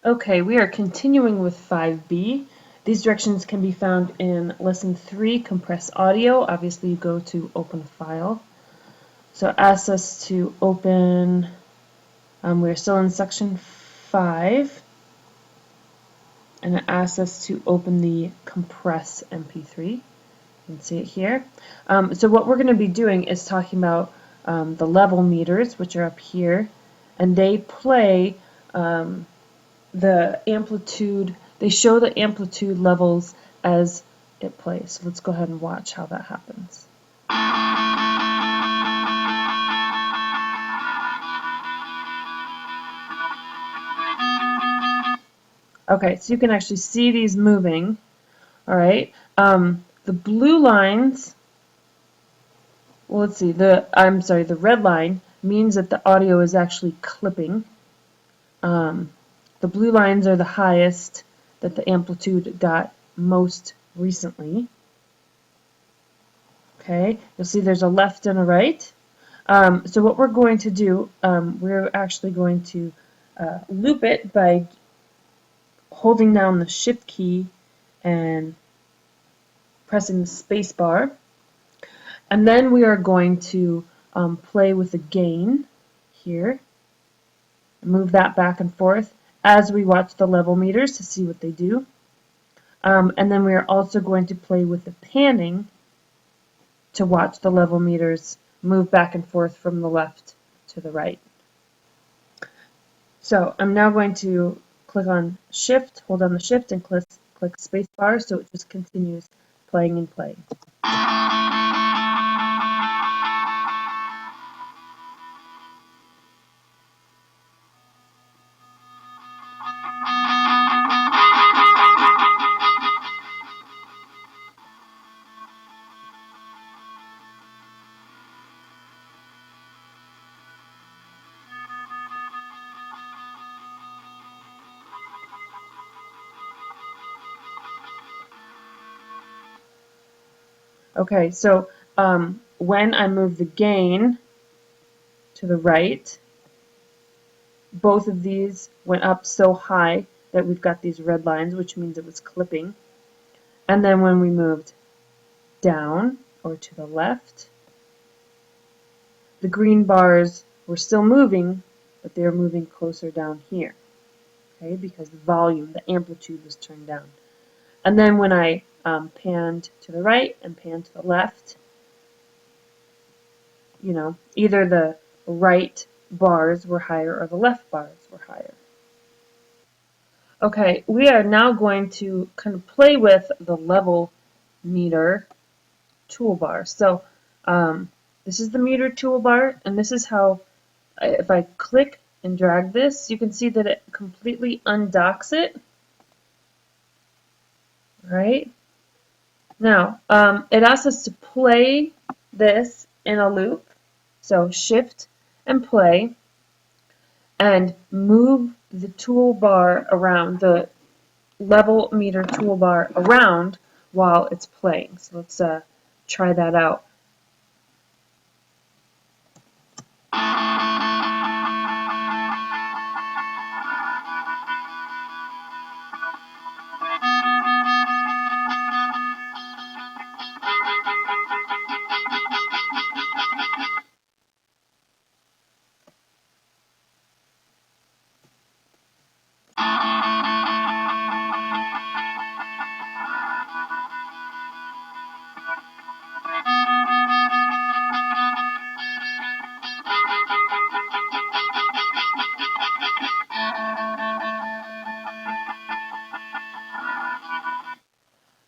Okay, we are continuing with 5B. These directions can be found in Lesson 3, Compress Audio. Obviously, you go to Open File. So it asks us to open, we're still in Section 5, and it asks us to open the Compress MP3. You can see it here. So what we're going to be doing is talking about the level meters, which are up here, and they play the amplitude, they show the amplitude levels as it plays. So let's go ahead and watch how that happens. Okay, so you can actually see these moving. All right. The blue lines, well, let's see, the red line means that the audio is actually clipping. The blue lines are the highest that the amplitude got most recently. Okay, you'll see there's a left and a right. So what we're going to do, we're actually going to loop it by holding down the Shift key and pressing the space bar. And then we are going to play with the gain here, move that back and forth as we watch the level meters to see what they do. And then we are also going to play with the panning to watch the level meters move back and forth from the left to the right. So I'm now going to click on Shift, hold down the Shift, and click spacebar, so it just continues playing and playing. Okay, so when I move the gain to the right, both of these went up so high that we've got these red lines, which means it was clipping. And then when we moved down or to the left, the green bars were still moving, but they were moving closer down here, okay, because the volume, the amplitude was turned down. And then when I panned to the right and panned to the left, you know, either the right bars were higher or the left bars were higher. Okay, we are now going to kind of play with the level meter toolbar. So this is the meter toolbar, and this is how, if I click and drag this, you can see that it completely undocks it. Right? Now, it asks us to play this in a loop. So Shift and play, and move the toolbar around, the level meter toolbar around while it's playing. So let's try that out.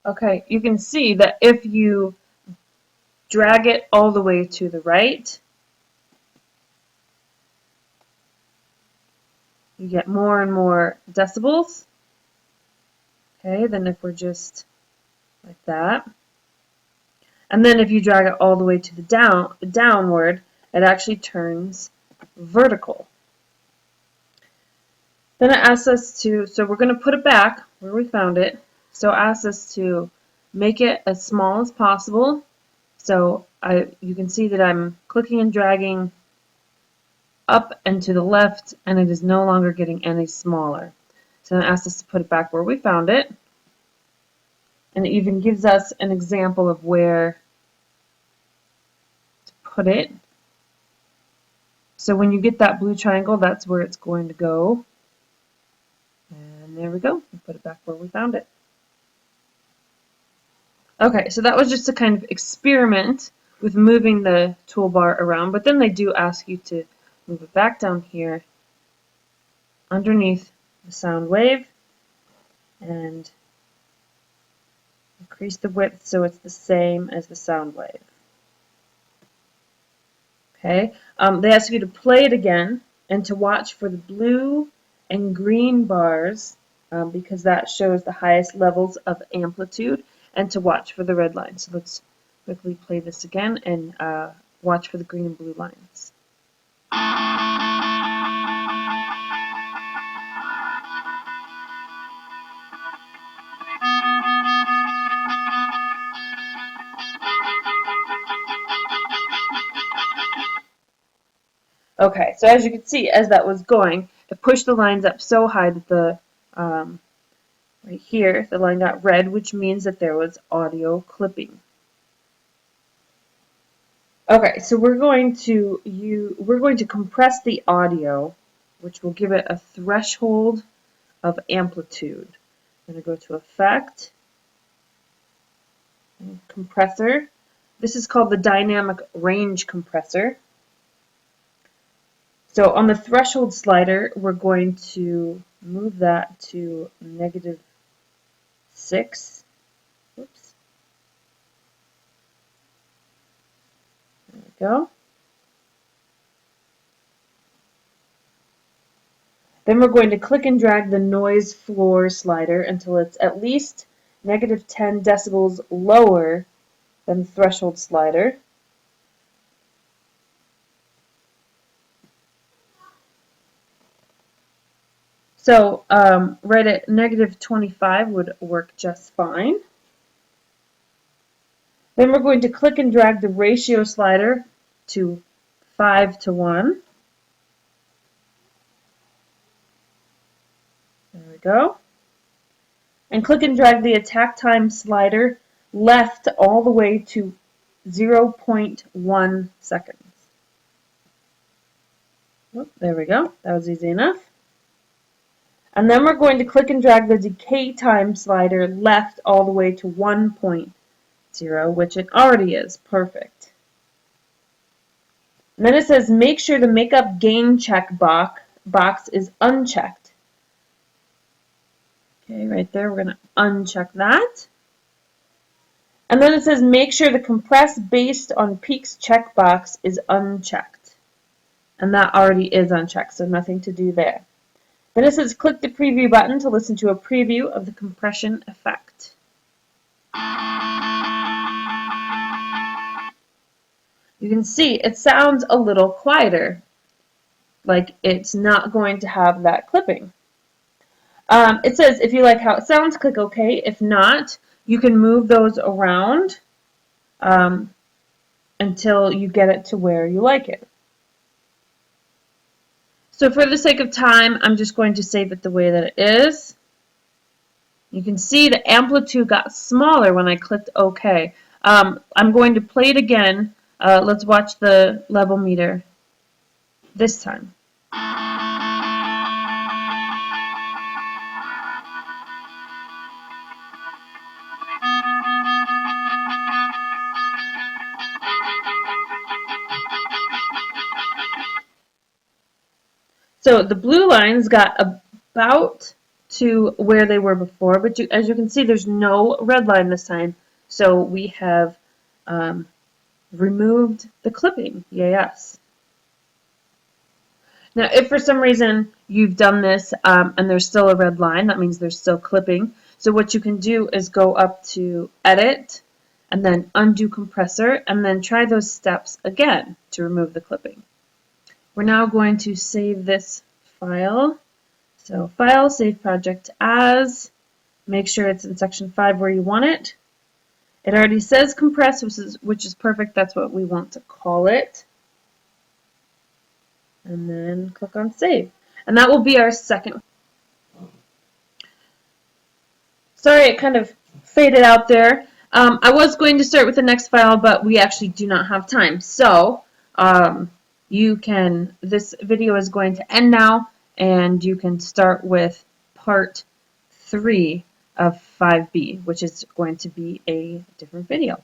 Okay, you can see that if you drag it all the way to the right, you get more and more decibels. Okay, then if we're just like that. And then if you drag it all the way to the downward, it actually turns vertical. Then it asks us to, so we're going to put it back where we found it. So it asks us to make it as small as possible. So you can see that I'm clicking and dragging up and to the left, and it is no longer getting any smaller. So it asks us to put it back where we found it. And it even gives us an example of where to put it. So when you get that blue triangle, that's where it's going to go. And there we go. We put it back where we found it. Okay, so that was just a kind of experiment with moving the toolbar around, but then they do ask you to move it back down here underneath the sound wave and increase the width so it's the same as the sound wave. Okay, they ask you to play it again and to watch for the blue and green bars because that shows the highest levels of amplitude, and to watch for the red line. So let's quickly play this again and watch for the green and blue lines. Okay, so as you can see, as that was going, it pushed the lines up so high that the right here, the line got red, which means that there was audio clipping. Okay, so we're going to compress the audio, which will give it a threshold of amplitude. I'm going to go to Effect, and Compressor. This is called the Dynamic Range Compressor. So on the threshold slider, we're going to move that to -6. Oops. There we go. Then we're going to click and drag the noise floor slider until it's at least -10 decibels lower than the threshold slider. So right at -25 would work just fine. Then we're going to click and drag the ratio slider to 5:1. There we go. And click and drag the attack time slider left all the way to 0.1 seconds. Oh, there we go. That was easy enough. And then we're going to click and drag the decay time slider left all the way to 1.0, which it already is. Perfect. And then it says make sure the makeup gain check box is unchecked. Okay, right there, we're going to uncheck that. And then it says make sure the compress based on peaks checkbox is unchecked. And that already is unchecked, so nothing to do there. Then it says click the preview button to listen to a preview of the compression effect. You can see it sounds a little quieter, like it's not going to have that clipping. It says if you like how it sounds, click OK. If not, you can move those around until you get it to where you like it. So for the sake of time, I'm just going to save it the way that it is. You can see the amplitude got smaller when I clicked OK. I'm going to play it again. Let's watch the level meter this time. So the blue lines got about to where they were before, but as you can see, there's no red line this time. So we have removed the clipping. Yes. Now, if for some reason you've done this and there's still a red line, that means there's still clipping. So what you can do is go up to Edit and then Undo Compressor and then try those steps again to remove the clipping. We're now going to save this file. So File, Save Project As. Make sure it's in Section 5 where you want it. It already says compress, which is perfect. That's what we want to call it. And then click on Save. And that will be our second. Sorry, it kind of faded out there. I was going to start with the next file, but we actually do not have time. So this video is going to end now, and you can start with part 3 of 5B, which is going to be a different video.